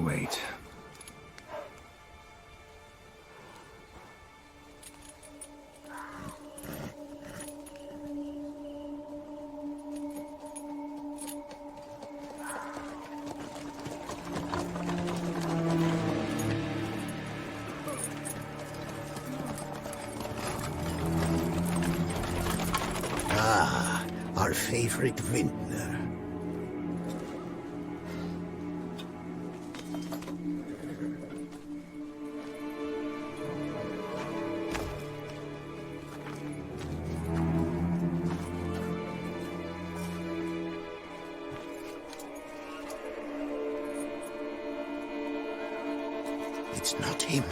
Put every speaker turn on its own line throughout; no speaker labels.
wait.
Our favorite vintner. It's not him.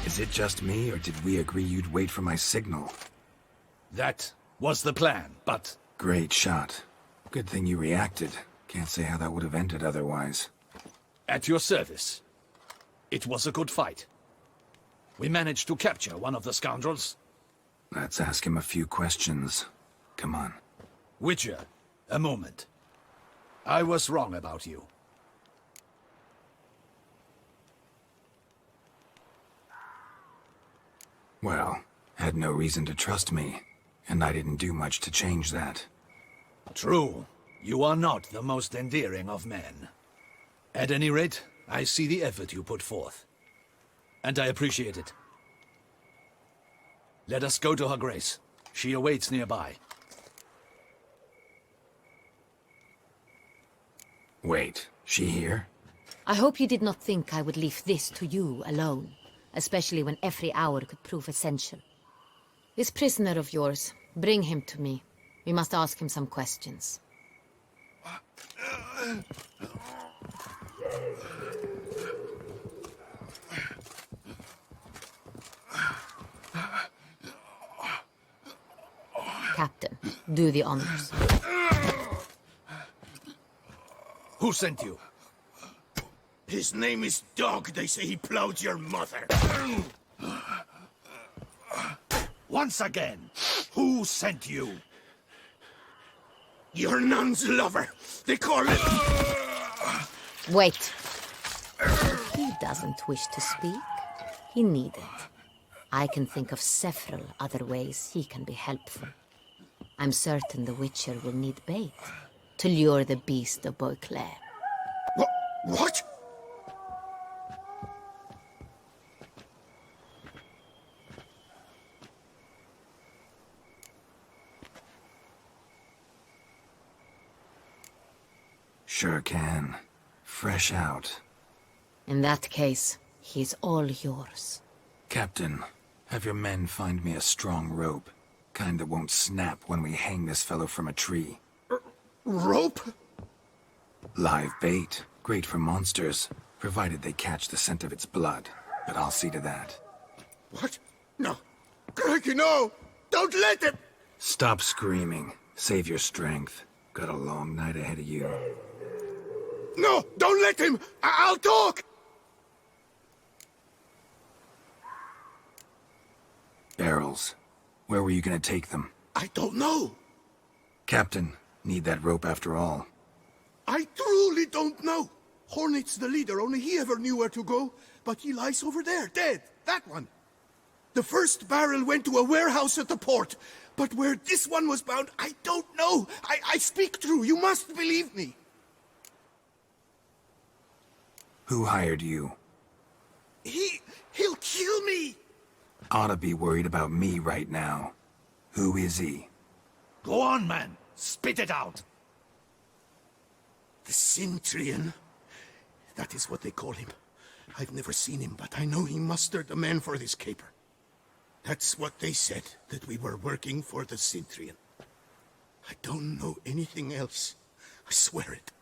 Is it just me, or did we agree you'd wait for my signal?
That was the plan, but...
Great shot. Good thing you reacted. Can't say how that would have ended otherwise.
At your service. It was a good fight. We managed to capture one of the scoundrels.
Let's ask him a few questions. Come on.
Witcher, a moment. I was wrong about you.
Well, had no reason to trust me, and I didn't do much to change that.
True. You are not the most endearing of men. At any rate, I see the effort you put forth. And I appreciate it. Let us go to her grace. She awaits nearby.
Wait, she here?
I hope you did not think I would leave this to you alone, especially when every hour could prove essential. This prisoner of yours, bring him to me. We must ask him some questions. Captain, do the honors.
Who sent you?
His name is Dog. They say he plowed your mother.
Once again, who sent you?
Your nun's lover. They call it...
Wait. If he doesn't wish to speak, he needn't. I can think of several other ways he can be helpful. I'm certain the Witcher will need bait to lure the beast of Beauclair.
What?
Sure can. Fresh out.
In that case, he's all yours.
Captain, have your men find me a strong rope. Kind that won't snap when we hang this fellow from a tree.
Rope?
Live bait. Great for monsters, provided they catch the scent of its blood. But I'll see to that.
What? No. Crikey, no! Don't let him!
Stop screaming. Save your strength. Got a long night ahead of you.
No! Don't let him! I'll talk!
Barrels. Where were you gonna take them?
I don't know.
Captain, need that rope after all.
I truly don't know. Hornet's the leader, only he ever knew where to go. But he lies over there, dead. That one. The first barrel went to a warehouse at the port. But where this one was bound, I don't know. I speak true. You must believe me.
Who hired you?
He'll kill me.
Ought to be worried about me right now. Who is he?
Go on, man. Spit it out.
The Cintrian. That is what they call him. I've never seen him, but I know he mustered the men for this caper. That's what they said, that we were working for the Cintrian. I don't know anything else. I swear it.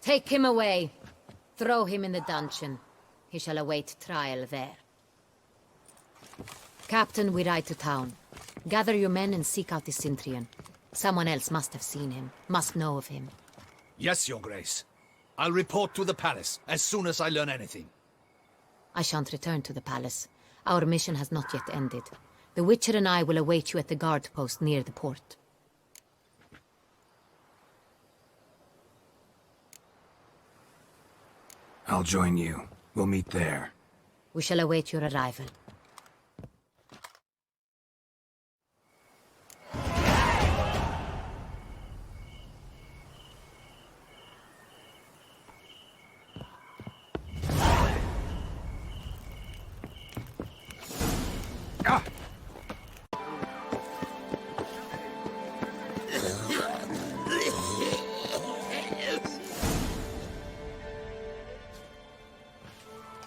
Take him away. Throw him in the dungeon. He shall await trial there. Captain, we ride to town. Gather your men and seek out the Cintrian. Someone else must have seen him, must know of him.
Yes, Your Grace. I'll report to the palace as soon as I learn anything.
I shan't return to the palace. Our mission has not yet ended. The Witcher and I will await you at the guard post near the port.
I'll join you. We'll meet there.
We shall await your arrival.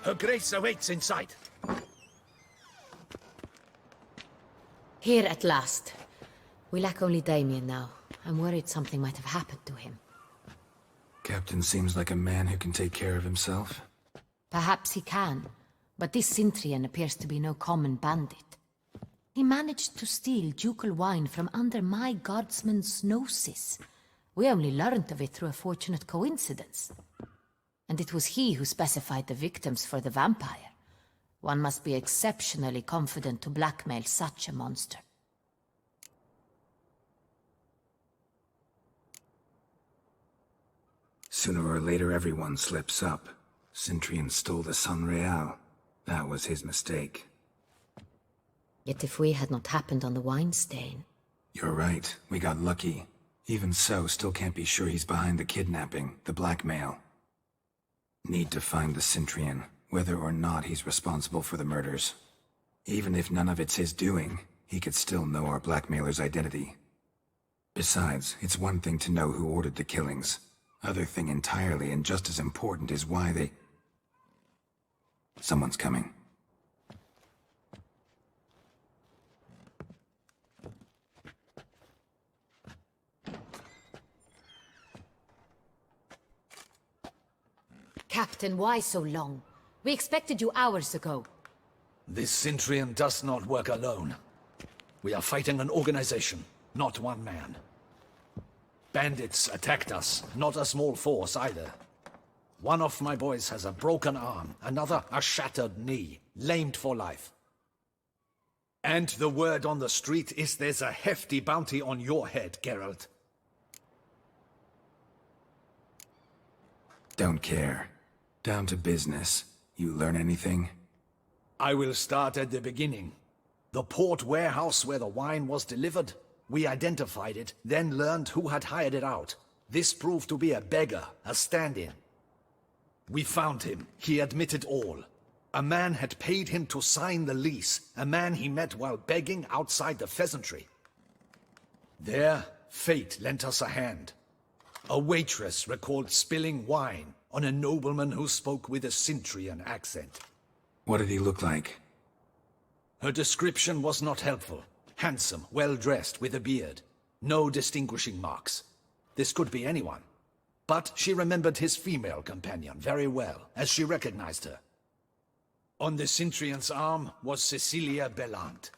Her Grace awaits inside.
Here at last. We lack only Damien now. I'm worried something might have happened to him.
Captain seems like a man who can take care of himself.
Perhaps he can, but this Cintrian appears to be no common bandit. He managed to steal ducal wine from under my guardsman's noses. We only learned of it through a fortunate coincidence. And it was he who specified the victims for the vampire. One must be exceptionally confident to blackmail such a monster.
Sooner or later, everyone slips up. Cintrian stole the Sun Real. That was his mistake.
Yet if we had not happened on the wine stain...
You're right. We got lucky. Even so, still can't be sure he's behind the kidnapping, the blackmail. Need to find the Cintrian, whether or not he's responsible for the murders. Even if none of it's his doing, he could still know our blackmailer's identity. Besides, it's one thing to know who ordered the killings. Other thing entirely, and just as important, is why they... Someone's coming.
Captain, why so long? We expected you hours ago.
This Cintrian does not work alone. We are fighting an organization, not one man. Bandits attacked us, not a small force either. One of my boys has a broken arm, another a shattered knee, lamed for life. And the word on the street is there's a hefty bounty on your head, Geralt.
Don't care. Down to business. You learn anything?
I will start at the beginning. The port warehouse where the wine was delivered. We identified it, then learned who had hired it out. This proved to be a beggar, a stand-in. We found him. He admitted all. A man had paid him to sign the lease, a man he met while begging outside the pheasantry. There, fate lent us a hand. A waitress recalled spilling wine on a nobleman who spoke with a Cintrian accent.
What did he look like?
Her description was not helpful. Handsome, well-dressed, with a beard. No distinguishing marks. This could be anyone. But she remembered his female companion very well, as she recognized her. On the Cintrian's arm was Cecilia Bellant.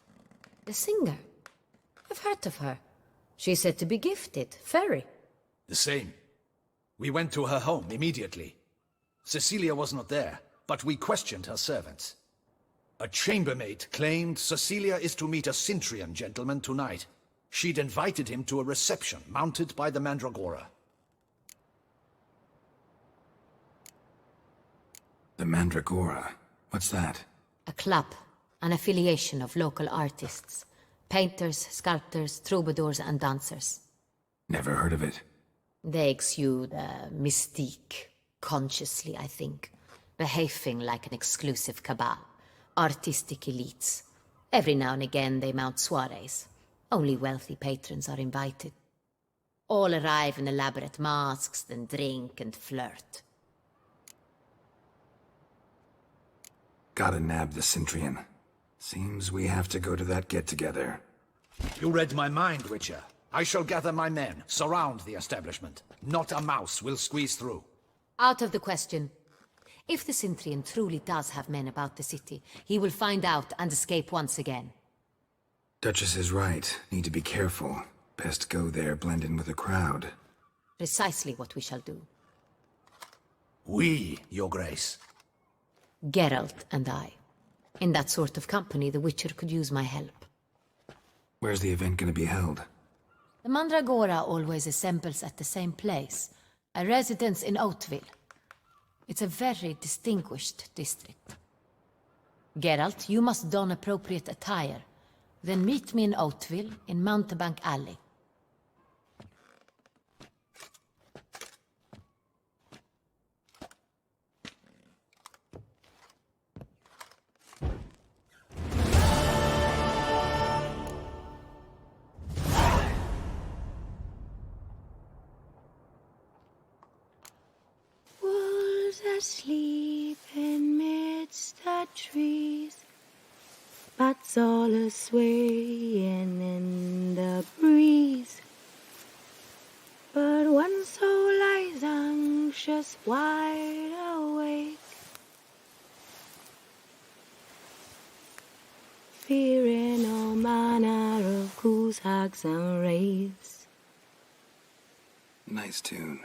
The singer? I've heard of her. She's said to be gifted, fairy.
The same. We went to her home immediately. Cecilia was not there, but we questioned her servants. A chambermaid claimed Cecilia is to meet a Cintrian gentleman tonight. She'd invited him to a reception mounted by the Mandragora.
The Mandragora? What's that?
A club, an affiliation of local artists. Painters, sculptors, troubadours and dancers.
Never heard of it.
They exude mystique, consciously, I think. Behaving like an exclusive cabal. Artistic elites. Every now and again they mount soirees. Only wealthy patrons are invited. All arrive in elaborate masks, then drink and flirt.
Gotta nab the Cintrian. Seems we have to go to that get-together.
You read my mind, Witcher. I shall gather my men, surround the establishment. Not a mouse will squeeze through.
Out of the question. If the Cintrian truly does have men about the city, he will find out and escape once again.
Duchess is right. Need to be careful. Best go there, blend in with the crowd.
Precisely what we shall do.
We, Your Grace.
Geralt and I. In that sort of company, the Witcher could use my help.
Where's the event gonna be held?
The Mandragora always assembles at the same place, a residence in Oatville. It's a very distinguished district. Geralt, you must don appropriate attire. Then meet me in Oatville, in Mountebank Alley.
Asleep amidst the trees, bats all a-swaying in the breeze. But one soul lies anxious, wide awake, fearing all manner of goose hags and wraiths.
Nice tune.